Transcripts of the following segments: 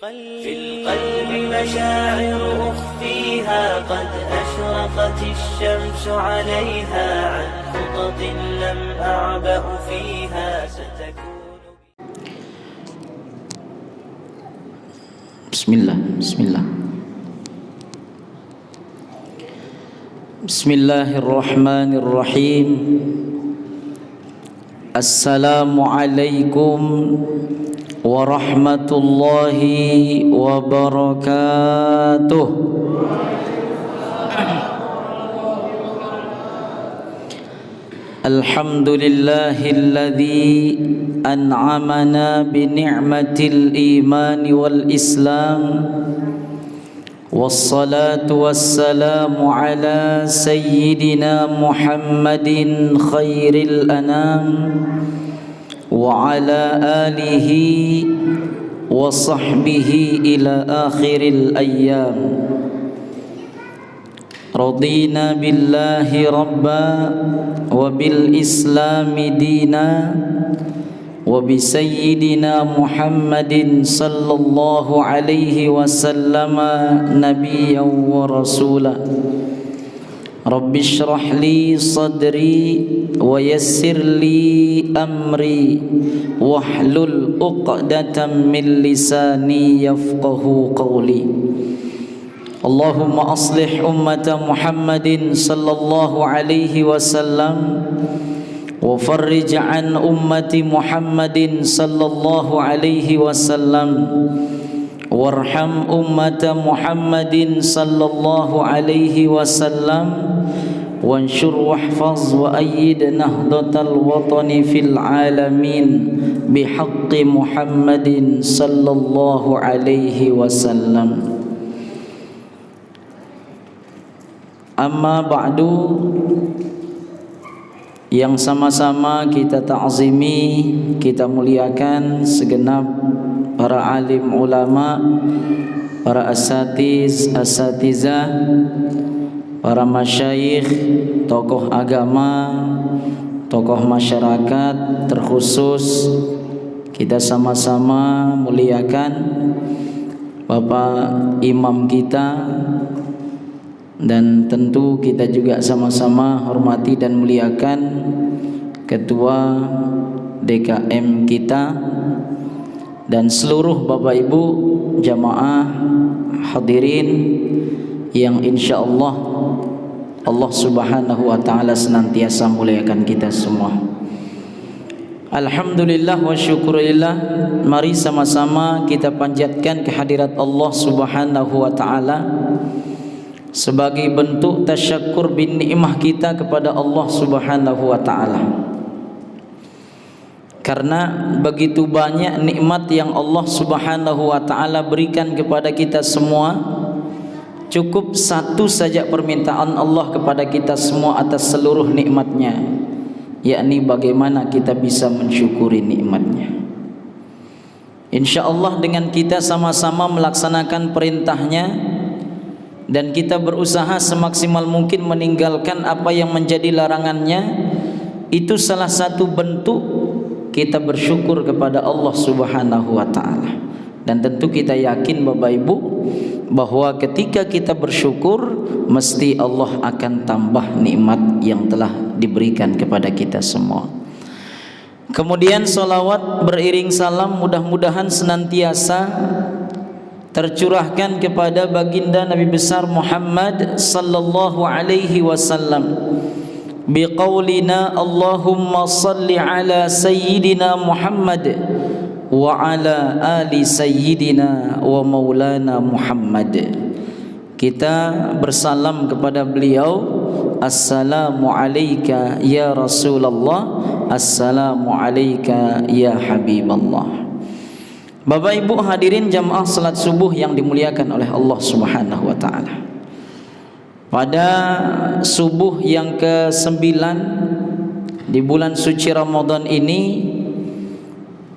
في القلب مشاعر أخفيها قد أشرقت الشمس عليها عن خطط لم أعبأ فيها ستكون بسم الله الرحمن الرحيم. السلام عليكم ورحمة الله وبركاته. الحمد لله الذي أنعمنا بنعمة الإيمان والإسلام، والصلاة والسلام على سيدنا محمد خير الأنام وعلى آله وصحبه إلى آخر الأيام. رضينا بالله ربا وبالإسلام دينا وبسيدنا محمد صلى الله عليه وسلم نبيا ورسولا. رب اشرح لي صدري ويسر لي أمري واحلل عقدة من لساني يفقه قولي. اللهم أصلح أمة محمد صلى الله عليه وسلم وفرج عن أمة محمد صلى الله عليه وسلم وارحم أمة محمد صلى الله عليه وسلم وانشر واحفظ وأيد نهضة الوطن في العالمين بحق محمد صلى الله عليه وسلم. Amma ba'du, yang sama-sama kita ta'zimi, kita muliakan segenap para alim ulama, para asatizah, para masyayikh, tokoh agama, tokoh masyarakat, terkhusus kita sama-sama muliakan Bapak Imam kita, dan tentu kita juga sama-sama hormati dan muliakan Ketua DKM kita dan seluruh Bapak Ibu jamaah hadirin yang insyaallah Allah Subhanahu wa taala senantiasa muliakan kita semua. Alhamdulillah wa syukurillah, mari sama-sama kita panjatkan kehadirat Allah Subhanahu wa taala sebagai bentuk tasyakkur bin ni'mah kita kepada Allah Subhanahu wa taala. Karena begitu banyak nikmat yang Allah Subhanahu wa taala berikan kepada kita semua, cukup satu saja permintaan Allah kepada kita semua atas seluruh nikmatnya, yakni bagaimana kita bisa mensyukuri nikmatnya. InsyaAllah dengan kita sama-sama melaksanakan perintahnya dan kita berusaha semaksimal mungkin meninggalkan apa yang menjadi larangannya, itu salah satu bentuk kita bersyukur kepada Allah Subhanahu wa taala. Dan tentu kita yakin Bapak Ibu bahwa ketika kita bersyukur, mesti Allah akan tambah nikmat yang telah diberikan kepada kita semua. Kemudian salawat beriring salam mudah-mudahan senantiasa tercurahkan kepada baginda Nabi besar Muhammad sallallahu alaihi wasallam biqaulina Allahumma salli ala sayyidina Muhammad wa ala ali sayyidina wa maulana Muhammad. Kita bersalam kepada beliau, assalamu alayka ya Rasulullah, assalamu alayka ya Habiballah. Bapak Ibu hadirin jamaah salat subuh yang dimuliakan oleh Allah Subhanahu wa taala. Pada subuh yang ke-9 di bulan suci Ramadan ini,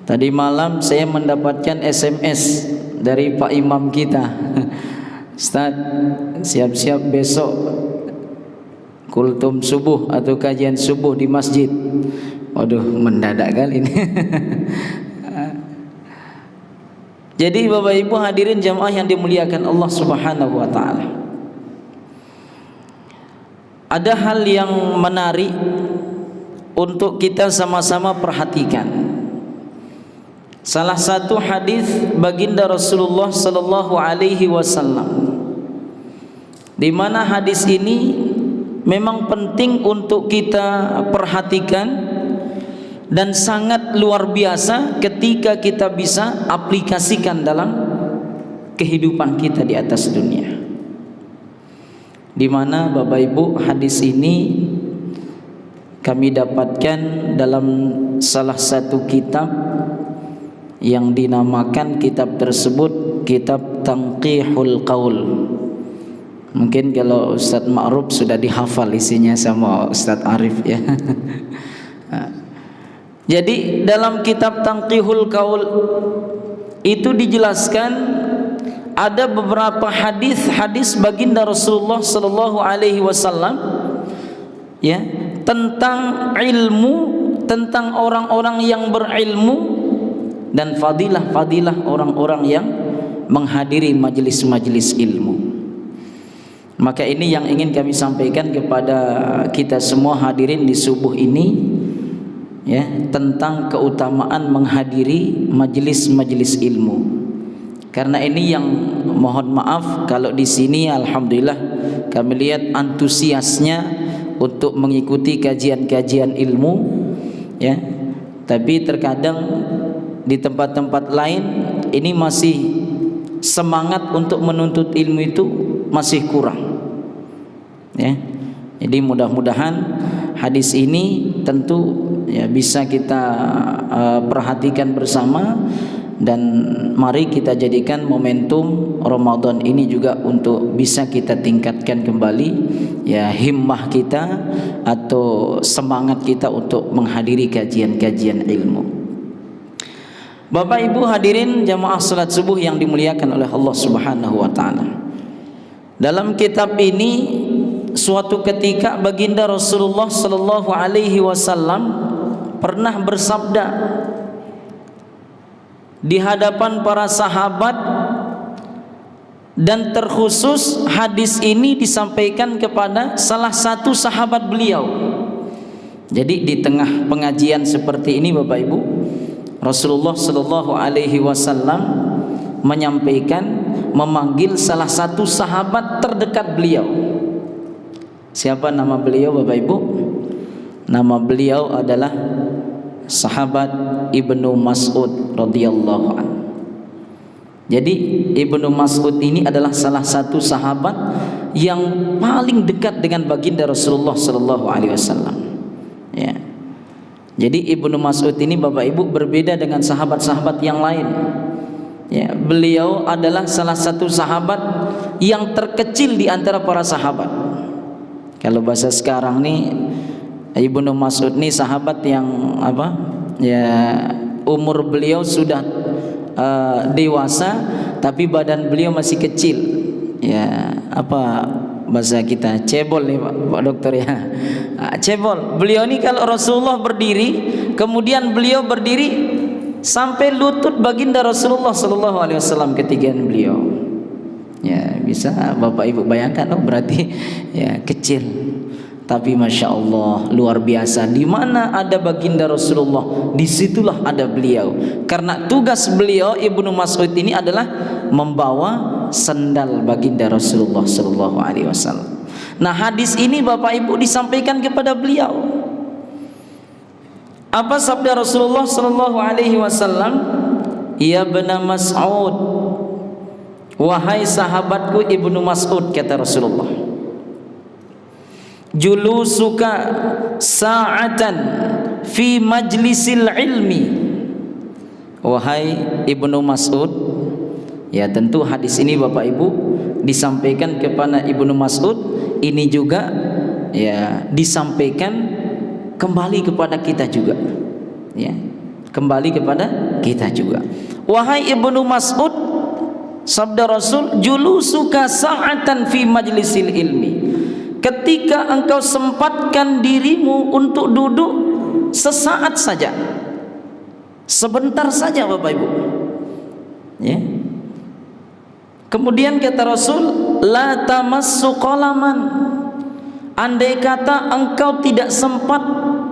tadi malam saya mendapatkan SMS dari Pak Imam kita. Ustaz, siap-siap besok kultum subuh atau kajian subuh di masjid. Waduh, mendadak kali ini. Jadi Bapak Ibu hadirin jamaah yang dimuliakan Allah Subhanahu wa taala, ada hal yang menarik untuk kita sama-sama perhatikan. Salah satu hadis baginda Rasulullah sallallahu alaihi wasallam, di mana hadis ini memang penting untuk kita perhatikan dan sangat luar biasa ketika kita bisa aplikasikan dalam kehidupan kita di atas dunia. Di mana Bapak Ibu hadis ini kami dapatkan dalam salah satu kitab yang dinamakan kitab tersebut kitab Tanqihul Qaul. Mungkin kalau Ustadz Ma'ruf sudah dihafal isinya sama Ustadz Arif ya. Jadi dalam kitab Tanqihul Qaul itu dijelaskan ada beberapa hadis-hadis baginda Rasulullah sallallahu alaihi wasallam ya, tentang ilmu, tentang orang-orang yang berilmu dan fadilah-fadilah orang-orang yang menghadiri majelis-majelis ilmu. Maka ini yang ingin kami sampaikan kepada kita semua hadirin di subuh ini ya, tentang keutamaan menghadiri majelis-majelis ilmu. Karena ini yang mohon maaf kalau di sini alhamdulillah kami lihat antusiasnya untuk mengikuti kajian-kajian ilmu ya. Tapi terkadang di tempat-tempat lain ini masih semangat untuk menuntut ilmu itu masih kurang. Ya. Jadi mudah-mudahan hadis ini tentu ya bisa kita perhatikan bersama, dan mari kita jadikan momentum Ramadan ini juga untuk bisa kita tingkatkan kembali ya himmah kita atau semangat kita untuk menghadiri kajian-kajian ilmu. Bapak Ibu hadirin jamaah salat subuh yang dimuliakan oleh Allah Subhanahu wa taala. Dalam kitab ini suatu ketika baginda Rasulullah sallallahu alaihi wasallam pernah bersabda di hadapan para sahabat, dan terkhusus hadis ini disampaikan kepada salah satu sahabat beliau. Jadi di tengah pengajian seperti ini Bapak Ibu, Rasulullah sallallahu alaihi wasallam menyampaikan, memanggil salah satu sahabat terdekat beliau. Siapa nama beliau Bapak Ibu? Nama beliau adalah sahabat Ibnu Mas'ud radhiyallahu anhu. Jadi Ibnu Mas'ud ini adalah salah satu sahabat yang paling dekat dengan baginda Rasulullah sallallahu alaihi wasallam. Ya. Jadi Ibnu Mas'ud ini Bapak Ibu berbeda dengan sahabat-sahabat yang lain. Ya, beliau adalah salah satu sahabat yang terkecil di antara para sahabat. Kalau bahasa sekarang nih, Ibnu Mas'ud nih sahabat yang apa? Ya, umur beliau sudah dewasa, tapi badan beliau masih kecil. Ya, apa bahasa kita? Cebol nih Pak Dokter ya. Cebol. Beliau ini kalau Rasulullah berdiri, kemudian beliau berdiri sampai lutut baginda Rasulullah sallallahu alaihi wasallam ketinggian beliau. Ya, bisa Bapak Ibu bayangkan, oh berarti ya kecil. Tapi Masya Allah luar biasa, di mana ada baginda Rasulullah, disitulah ada beliau. Karena tugas beliau Ibnu Mas'ud ini adalah membawa sendal baginda Rasulullah sallallahu alaihi wasallam. Nah hadis ini Bapak Ibu disampaikan kepada beliau. Apa sabda Rasulullah sallallahu alaihi wasallam? Ya Ibnu Mas'ud, wahai sahabatku Ibnu Mas'ud, kata Rasulullah, julusuka sa'atan fi majlisil ilmi. Wahai Ibnu Mas'ud, ya tentu hadis ini Bapak Ibu disampaikan kepada Ibnu Mas'ud, ini juga ya disampaikan kembali kepada kita juga, ya kembali kepada kita juga. Wahai Ibnu Mas'ud, sabda Rasul, julusuka sa'atan fi majlisil ilmi, ketika engkau sempatkan dirimu untuk duduk sesaat saja, sebentar saja Bapak Ibu, Ya. Kemudian kata Rasul, la tamassu qalaman. Andai kata engkau tidak sempat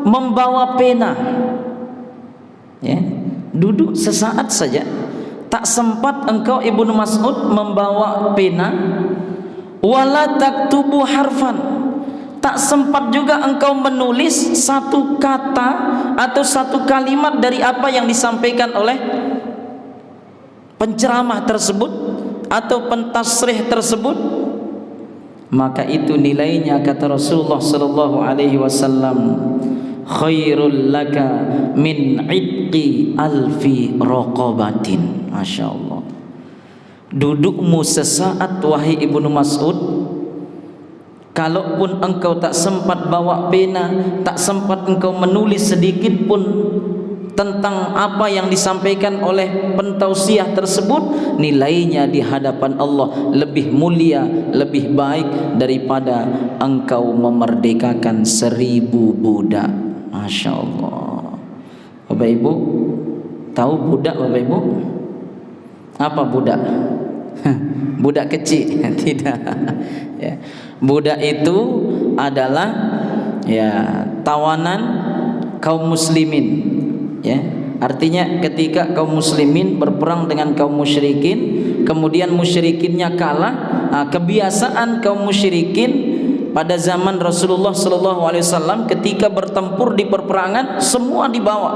membawa pena, ya, duduk sesaat saja, tak sempat engkau Ibnu Mas'ud membawa pena, wala taktubu harfan, tak sempat juga engkau menulis satu kata atau satu kalimat dari apa yang disampaikan oleh penceramah tersebut atau pentasrih tersebut, maka itu nilainya kata Rasulullah sallallahu alaihi wasallam, khairul laka min idqi alfi raqabatin. Masya Allah. Dudukmu sesaat wahai Ibnu Mas'ud, kalaupun engkau tak sempat bawa pena, tak sempat engkau menulis sedikit pun tentang apa yang disampaikan oleh pentausiah tersebut, nilainya di hadapan Allah lebih mulia, lebih baik daripada engkau memerdekakan 1000 budak. Masya Allah. Bapak Ibu tahu budak, Bapak Ibu? Apa budak? Budak kecil? Tidak. Ya. Budak itu adalah ya tawanan kaum muslimin. Ya, artinya ketika kaum muslimin berperang dengan kaum musyrikin, kemudian musyrikinnya kalah, kebiasaan kaum musyrikin pada zaman Rasulullah SAW ketika bertempur di perperangan, semua dibawa,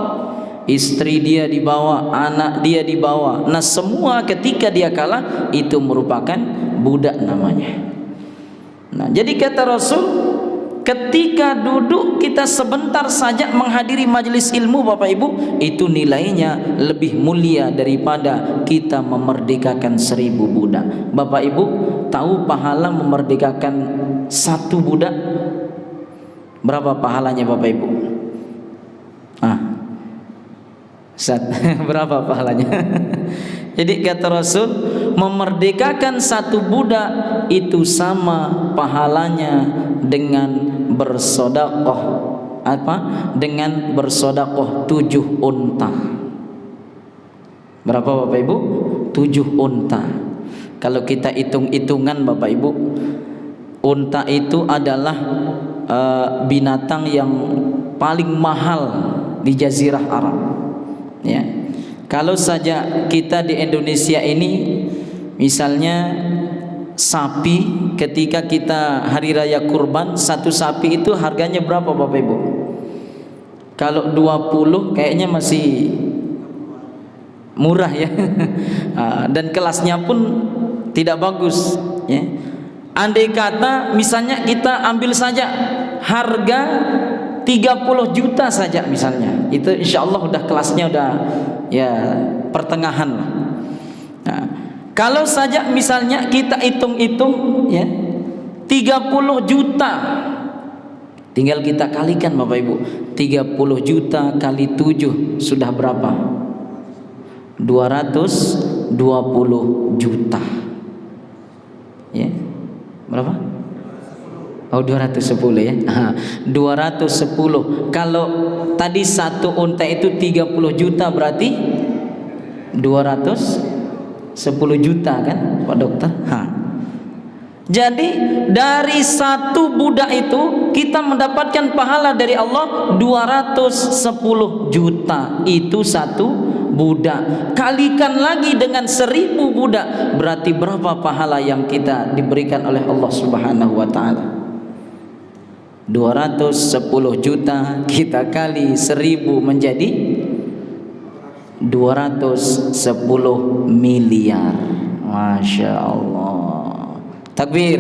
istri dia dibawa, anak dia dibawa. Nah, semua ketika dia kalah itu merupakan budak namanya. Nah, jadi kata Rasul, ketika duduk kita sebentar saja menghadiri majelis ilmu, Bapak Ibu, itu nilainya lebih mulia daripada kita memerdekakan 1000 budak. Bapak Ibu tahu pahala memerdekakan 1 budak? Berapa pahalanya Bapak Ibu? Berapa pahalanya? Jadi kata Rasul, memerdekakan 1 budak itu sama pahalanya dengan bersedekah dengan bersedekah 7 unta. Berapa Bapak Ibu? 7 unta. Kalau kita hitung-hitungan Bapak Ibu, unta itu adalah binatang yang paling mahal di Jazirah Arab. Ya. Kalau saja kita di Indonesia ini, misalnya sapi, ketika kita hari raya kurban, 1 sapi itu harganya berapa Bapak Ibu? Kalau 20 kayaknya masih murah ya. Dan kelasnya pun tidak bagus ya. Andai kata misalnya kita ambil saja harga 30 juta saja misalnya, itu insya Allah udah kelasnya udah ya pertengahan lah. Nah, kalau saja misalnya kita hitung-hitung ya 30 juta, tinggal kita kalikan Bapak Ibu, 30 juta kali 7 sudah berapa? 220 juta ya. Berapa? Oh, 210 ya. 210. Kalau tadi 1 unta itu 30 juta, berarti 210 juta kan Pak Dokter? Jadi dari 1 budak itu kita mendapatkan pahala dari Allah 210 juta. Itu 1 budak. Kalikan lagi dengan 1000 budak, berarti berapa pahala yang kita diberikan oleh Allah Subhanahu wa taala? 210 juta kita kali 1000 menjadi 210 miliar. Masya Allah. Takbir.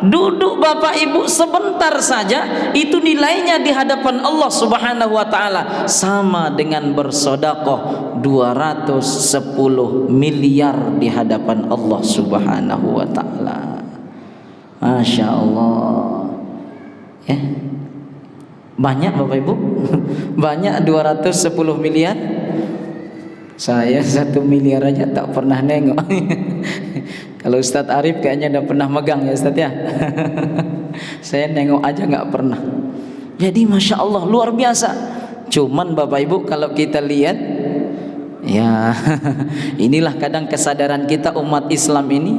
Duduk Bapak Ibu sebentar saja, itu nilainya di hadapan Allah Subhanahu wa taala sama dengan bersedekah 210 miliar di hadapan Allah Subhanahu wa taala. Masya Allah ya. Banyak Bapak Ibu. Banyak 210 miliar. Saya 1 miliar aja tak pernah nengok. Kalau Ustadz Arif kayaknya udah pernah megang ya Ustadz ya. Saya nengok aja nggak pernah. Jadi Masya Allah luar biasa. Cuman Bapak Ibu kalau kita lihat Ya, inilah kadang kesadaran kita umat Islam ini,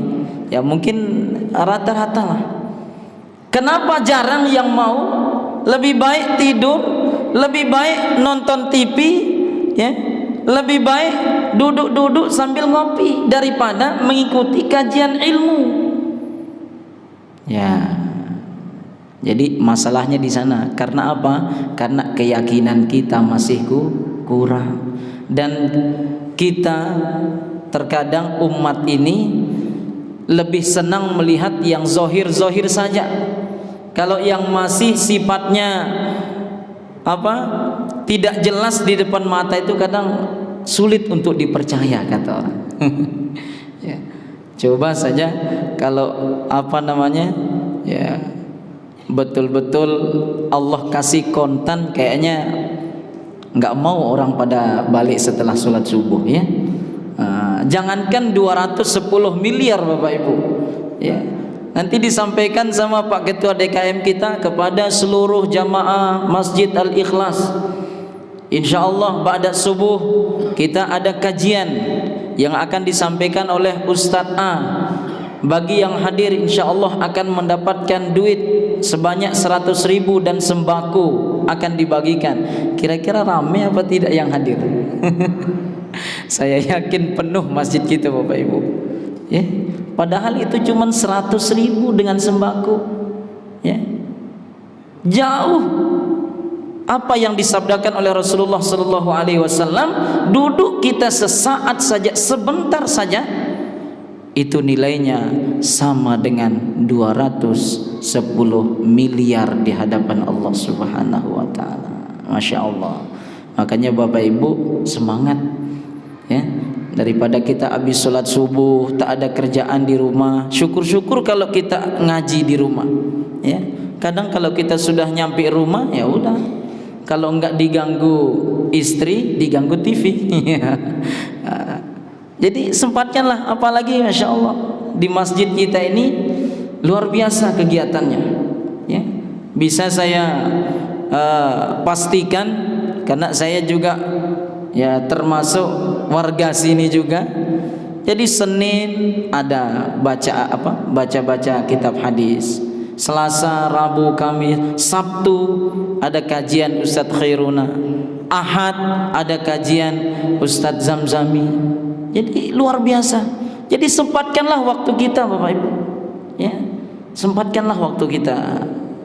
ya mungkin rata-rata lah. Kenapa jarang yang mau? Lebih baik tidur, lebih baik nonton TV, ya, lebih baik duduk-duduk sambil ngopi daripada mengikuti kajian ilmu. Ya, jadi masalahnya di sana. Karena apa? Karena keyakinan kita masih kurang. Dan kita terkadang umat ini lebih senang melihat yang zohir-zohir saja. Kalau yang masih sifatnya tidak jelas di depan mata itu kadang sulit untuk dipercaya, kata orang. Ya. Coba saja kalau ya betul-betul Allah kasih kontan, kayaknya nggak mau orang pada balik setelah sholat subuh, ya. Jangankan 210 miliar Bapak Ibu, ya. Nanti disampaikan sama Pak Ketua DKM kita kepada seluruh jamaah Masjid Al-Ikhlas, insyaallah ba'da subuh kita ada kajian yang akan disampaikan oleh Ustadz A. Bagi yang hadir insyaallah akan mendapatkan duit sebanyak 100.000 dan sembako akan dibagikan. Kira-kira ramai apa tidak yang hadir? Saya yakin penuh masjid kita Bapak Ibu, ya. Padahal itu cuma 100.000 dengan sembako, ya. Jauh apa yang disabdakan oleh Rasulullah sallallahu alaihi wasallam, duduk kita sesaat saja, sebentar saja, itu nilainya sama dengan 210 miliar di hadapan Allah Subhanahu wa taala. Masya Allah. Makanya Bapak Ibu semangat, ya. Daripada kita habis sholat subuh tak ada kerjaan di rumah, syukur-syukur kalau kita ngaji di rumah, ya. Kadang kalau kita sudah nyampe rumah, ya udah, kalau enggak diganggu istri, diganggu TV. Jadi sempatkanlah, apalagi Masya Allah di masjid kita ini luar biasa kegiatannya, ya. Bisa saya pastikan, karena saya juga ya termasuk warga sini juga. Jadi Senin ada baca kitab hadis, Selasa, Rabu, Kamis, Sabtu ada kajian Ustadz Khairuna, Ahad ada kajian Ustadz Zamzami. Jadi luar biasa. Jadi sempatkanlah waktu kita Bapak Ibu, ya. Sempatkanlah waktu kita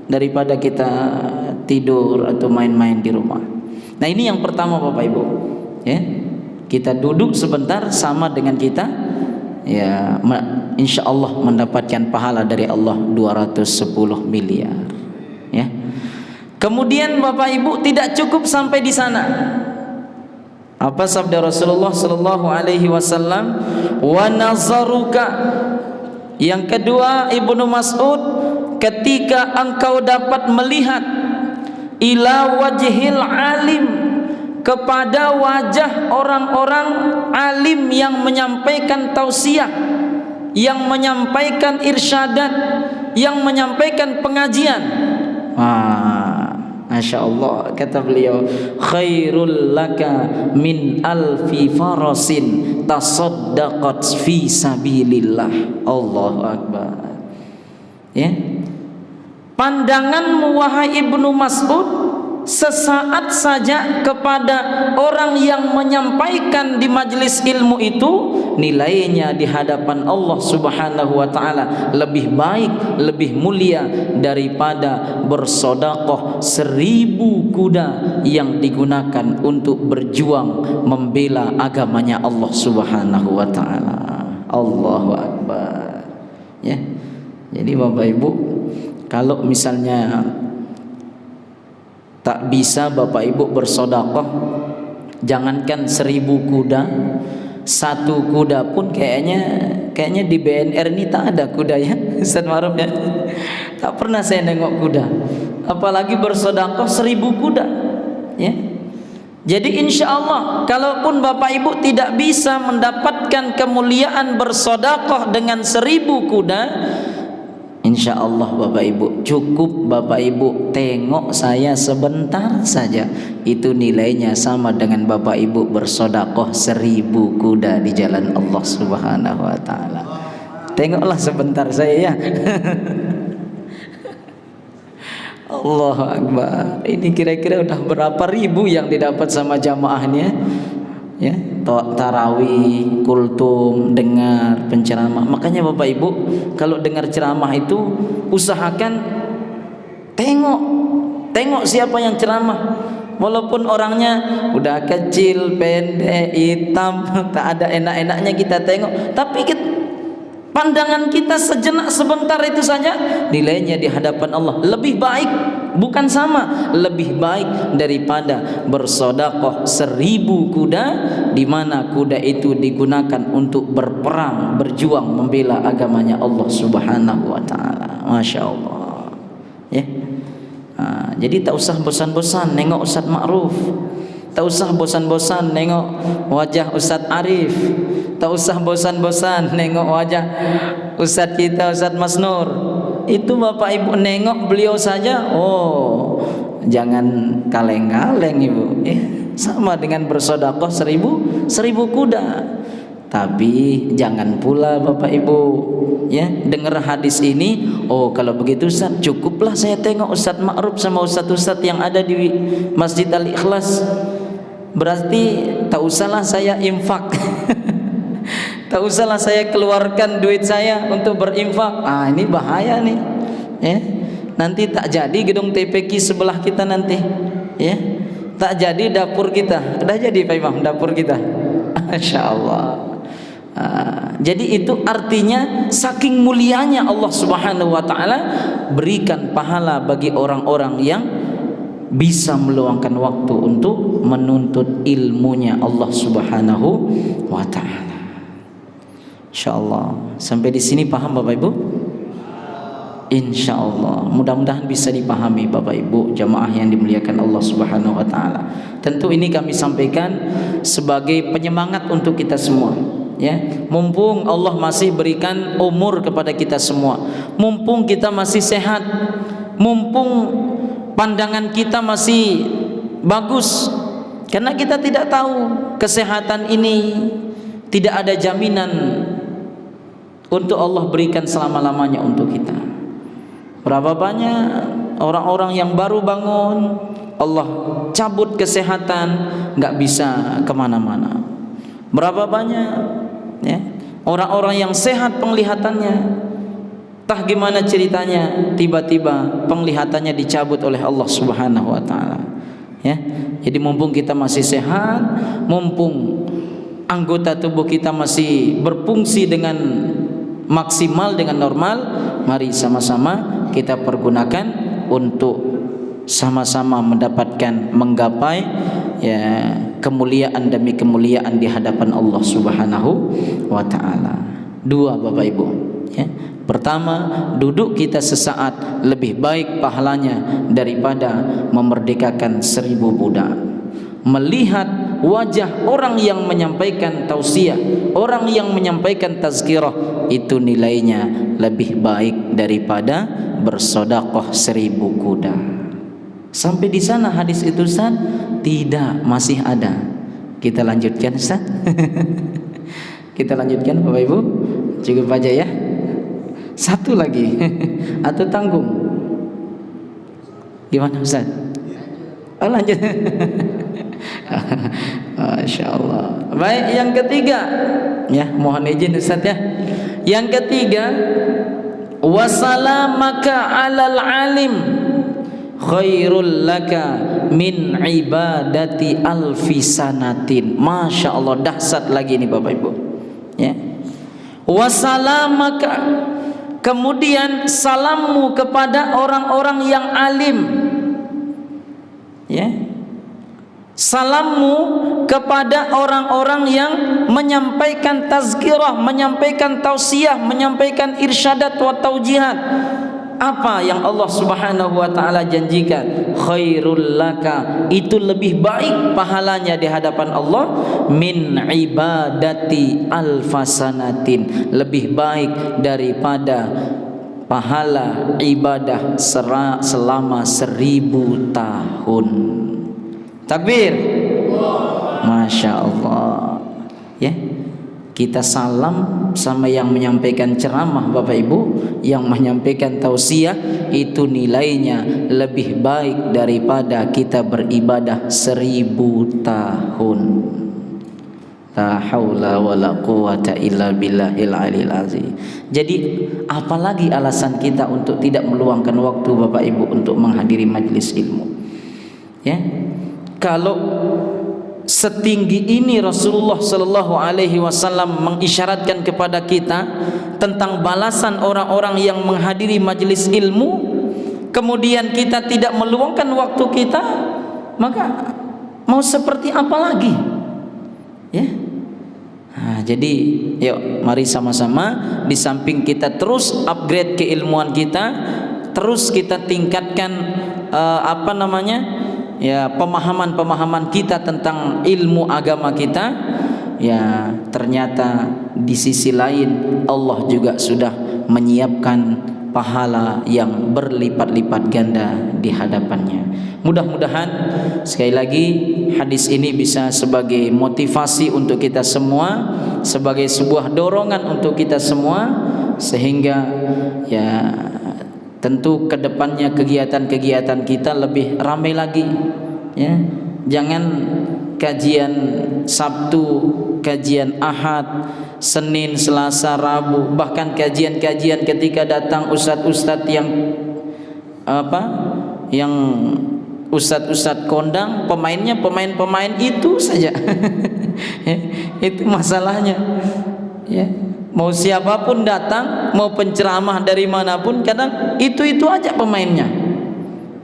daripada kita tidur atau main-main di rumah. Nah, ini yang pertama Bapak Ibu, ya. Kita duduk sebentar sama dengan kita, ya, insya Allah mendapatkan pahala dari Allah 210 miliar, ya. Kemudian Bapak Ibu tidak cukup sampai di sana. Apa sabda Rasulullah sallallahu alaihi wasallam? Wa nazaruka. Yang kedua, Ibnu Mas'ud, ketika engkau dapat melihat ila wajhil alim, kepada wajah orang-orang alim yang menyampaikan tausiah, yang menyampaikan irsyadat, yang menyampaikan pengajian. Masya Allah, kata beliau, khairul laka min alfi farasin tasaddaqat fi sabilillah. Allahu Akbar, ya. Pandanganmu wahai Ibnu Mas'ud sesaat saja kepada orang yang menyampaikan di majelis ilmu itu, nilainya di hadapan Allah Subhanahu wa taala lebih baik, lebih mulia daripada bersedekah 1000 kuda yang digunakan untuk berjuang membela agamanya Allah Subhanahu wa taala. Allahu Akbar, ya. Jadi Bapak Ibu, kalau misalnya tak bisa Bapak Ibu bersedekah, jangankan 1000 kuda, 1 kuda pun kayaknya di BNR ini tak ada kuda, ya Ustaz Ma'ruf, ya. Tak pernah saya nengok kuda, apalagi bersedekah 1000 kuda, ya. Jadi insya Allah kalaupun Bapak Ibu tidak bisa mendapatkan kemuliaan bersedekah dengan 1000 kuda, Insya Allah Bapak Ibu, cukup Bapak Ibu tengok saya sebentar saja, itu nilainya sama dengan Bapak Ibu bersodakoh 1000 kuda di jalan Allah Subhanahu wa Ta'ala. Tengoklah sebentar saya ya. Allahu Akbar. Ini kira-kira udah berapa ribu yang didapat sama jamaahnya? Ya, tarawih, kultum, dengar penceramah. Makanya Bapak Ibu kalau dengar ceramah itu usahakan tengok siapa yang ceramah. Walaupun orangnya udah kecil, pendek, hitam, tak ada enak-enaknya kita tengok, tapi pandangan kita sejenak sebentar itu saja nilainya di hadapan Allah lebih baik, bukan sama, lebih baik daripada bersedekah 1000 kuda, di mana kuda itu digunakan untuk berperang, berjuang membela agamanya Allah Subhanahu wa Ta'ala. Masya Allah ya. Jadi tak usah bosan-bosan nengok Ustaz Ma'ruf, tak usah bosan-bosan nengok wajah Ustaz Arif, tak usah bosan-bosan nengok wajah Ustaz kita Ustaz Mas Nur. Itu Bapak Ibu nengok beliau saja, oh jangan kaleng-kaleng Ibu sama dengan bersedekah 1000 kuda. Tapi jangan pula Bapak Ibu ya dengar hadis ini, oh kalau begitu Ustaz cukuplah saya tengok Ustaz Ma'ruf sama Ustaz yang ada di Masjid Al-Ikhlas, berarti tak usahlah saya infak. Tak usahlah saya keluarkan duit saya untuk berinfak. Ini bahaya nih ya. Nanti tak jadi gedung TPQ sebelah kita nanti ya, tak jadi dapur kita. Udah jadi Pak Imam dapur kita. Masya Allah. Jadi itu artinya saking mulianya Allah Subhanahu wa Ta'ala berikan pahala bagi orang-orang yang bisa meluangkan waktu untuk menuntut ilmunya Allah Subhanahu wa Ta'ala. InsyaAllah sampai di sini paham Bapak Ibu? InsyaAllah mudah-mudahan bisa dipahami Bapak Ibu jamaah yang dimuliakan Allah Subhanahu wa Ta'ala. Tentu ini kami sampaikan sebagai penyemangat untuk kita semua ya. Mumpung Allah masih berikan umur kepada kita semua, mumpung kita masih sehat, mumpung pandangan kita masih bagus, karena kita tidak tahu kesehatan ini tidak ada jaminan untuk Allah berikan selama-lamanya untuk kita. Berapa banyak orang-orang yang baru bangun Allah cabut kesehatan, nggak bisa kemana-mana. Berapa banyak ya orang-orang yang sehat penglihatannya, entah gimana ceritanya tiba-tiba penglihatannya dicabut oleh Allah Subhanahu wa Ta'ala ya. Jadi mumpung kita masih sehat, mumpung anggota tubuh kita masih berfungsi dengan maksimal, dengan normal, mari sama-sama kita pergunakan untuk sama-sama mendapatkan, menggapai ya kemuliaan demi kemuliaan di hadapan Allah Subhanahu wa Ta'ala. Dua Bapak Ibu ya. Pertama, duduk kita sesaat lebih baik pahalanya daripada memerdekakan 1000 budak. Melihat wajah orang yang menyampaikan tausiah, orang yang menyampaikan tazkirah, itu nilainya lebih baik daripada bersedekah 1000 kuda. Sampai di sana hadis itu Ustaz? Tidak, masih ada. Kita lanjutkan Ustaz. Kita lanjutkan Bapak Ibu. Cukup aja ya. Satu lagi atau tanggung? Gimana Ustaz? Oh, lanjut. Masya Allah. Baik, yang ketiga ya, mohon izin Ustaz ya. Yang ketiga, wasalamaka alal alim khairul laka min ibadati alfi sanatin. Masya Allah, dahsyat lagi ini Bapak Ibu ya. Wasalamaka, kemudian salammu kepada orang-orang yang alim ya. Salammu kepada orang-orang yang menyampaikan tazkirah, menyampaikan tausiah, menyampaikan irsyadat wa taujihat. Apa yang Allah Subhanahu wa Ta'ala janjikan? Khairul laka, itu lebih baik pahalanya di hadapan Allah, min ibadati alfasanatin, lebih baik daripada pahala ibadah selama 1000 tahun. Takbir. Masya Allah. Ya, kita salam sama yang menyampaikan ceramah Bapak Ibu, yang menyampaikan tausiah, itu nilainya lebih baik daripada kita beribadah 1000 tahun. La haula wala quwata illa billahil aliyil azim. Jadi apalagi alasan kita untuk tidak meluangkan waktu Bapak Ibu untuk menghadiri majelis ilmu? Ya. Kalau setinggi ini Rasulullah sallallahu alaihi wasallam mengisyaratkan kepada kita tentang balasan orang-orang yang menghadiri majelis ilmu, kemudian kita tidak meluangkan waktu kita, maka mau seperti apa lagi? Ya. Nah, jadi yuk mari sama-sama, di samping kita terus upgrade keilmuan kita, terus kita tingkatkan ya pemahaman kita tentang ilmu agama kita. Ya, ternyata di sisi lain Allah juga sudah menyiapkan pahala yang berlipat-lipat ganda di hadapannya. Mudah-mudahan sekali lagi hadis ini bisa sebagai motivasi untuk kita semua, sebagai sebuah dorongan untuk kita semua, sehingga ya tentu kedepannya kegiatan-kegiatan kita lebih ramai lagi. Ya, jangan kajian Sabtu, kajian Ahad, Senin, Selasa, Rabu, bahkan kajian-kajian ketika datang ustadz-ustadz yang ustadz-ustadz kondang, pemainnya pemain-pemain itu saja. Itu masalahnya. Ya, mau siapapun datang, mau penceramah dari manapun, kadang itu aja pemainnya.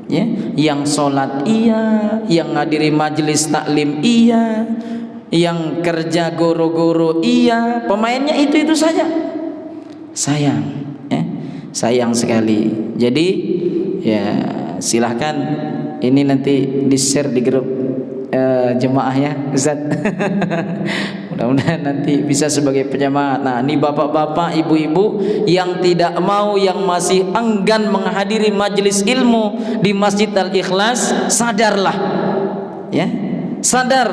Ya, yang sholat iya, yang ngadiri majelis taklim iya, yang kerja goro-goro iya, pemainnya itu saja. Sayang, ya, sayang sekali. Jadi ya silahkan ini nanti di share di grup jemaah ya Ustaz. Mudah-mudahan nanti bisa sebagai penyemangat. Nah, ini bapak-bapak, ibu-ibu yang tidak mau, yang masih enggan menghadiri majelis ilmu di Masjid Al-Ikhlas, sadarlah. Ya, sadar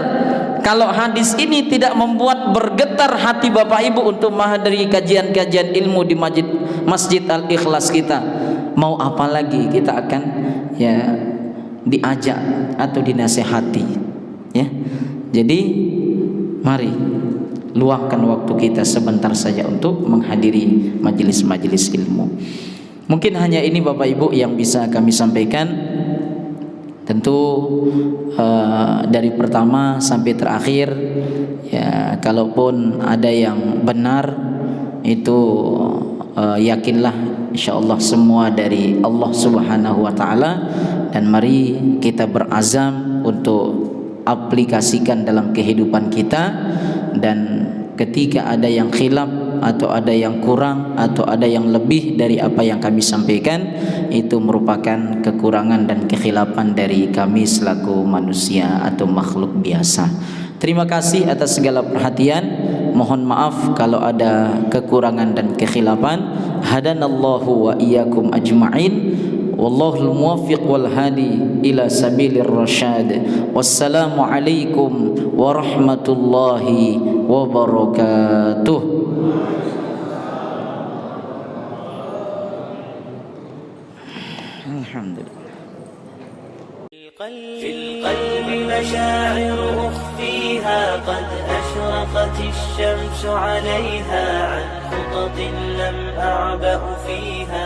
kalau hadis ini tidak membuat bergetar hati bapak ibu untuk menghadiri kajian-kajian ilmu di Masjid Al-Ikhlas kita, mau apa lagi kita akan ya diajak atau dinasehati. Ya, jadi mari luangkan waktu kita sebentar saja untuk menghadiri majelis-majelis ilmu. Mungkin hanya ini Bapak Ibu yang bisa kami sampaikan. Tentu dari pertama sampai terakhir, ya kalaupun ada yang benar itu yakinlah insyaallah semua dari Allah Subhanahu wa taala, dan mari kita berazam untuk aplikasikan dalam kehidupan kita. Dan ketika ada yang khilaf atau ada yang kurang atau ada yang lebih dari apa yang kami sampaikan, itu merupakan kekurangan dan kekhilafan dari kami selaku manusia atau makhluk biasa. Terima kasih atas segala perhatian. Mohon maaf kalau ada kekurangan dan kekhilafan. Hadanallahu wa iyyakum ajma'in. Wallahul muwaffiq wal hadi ila sabilir rasyad. Wassalamu alaikum warahmatullahi wabarakatuh. Alhamdulillah. في القلب مشاعر أخفيها قد أشرقت الشمس عليها عن خطط لم أعبأ فيها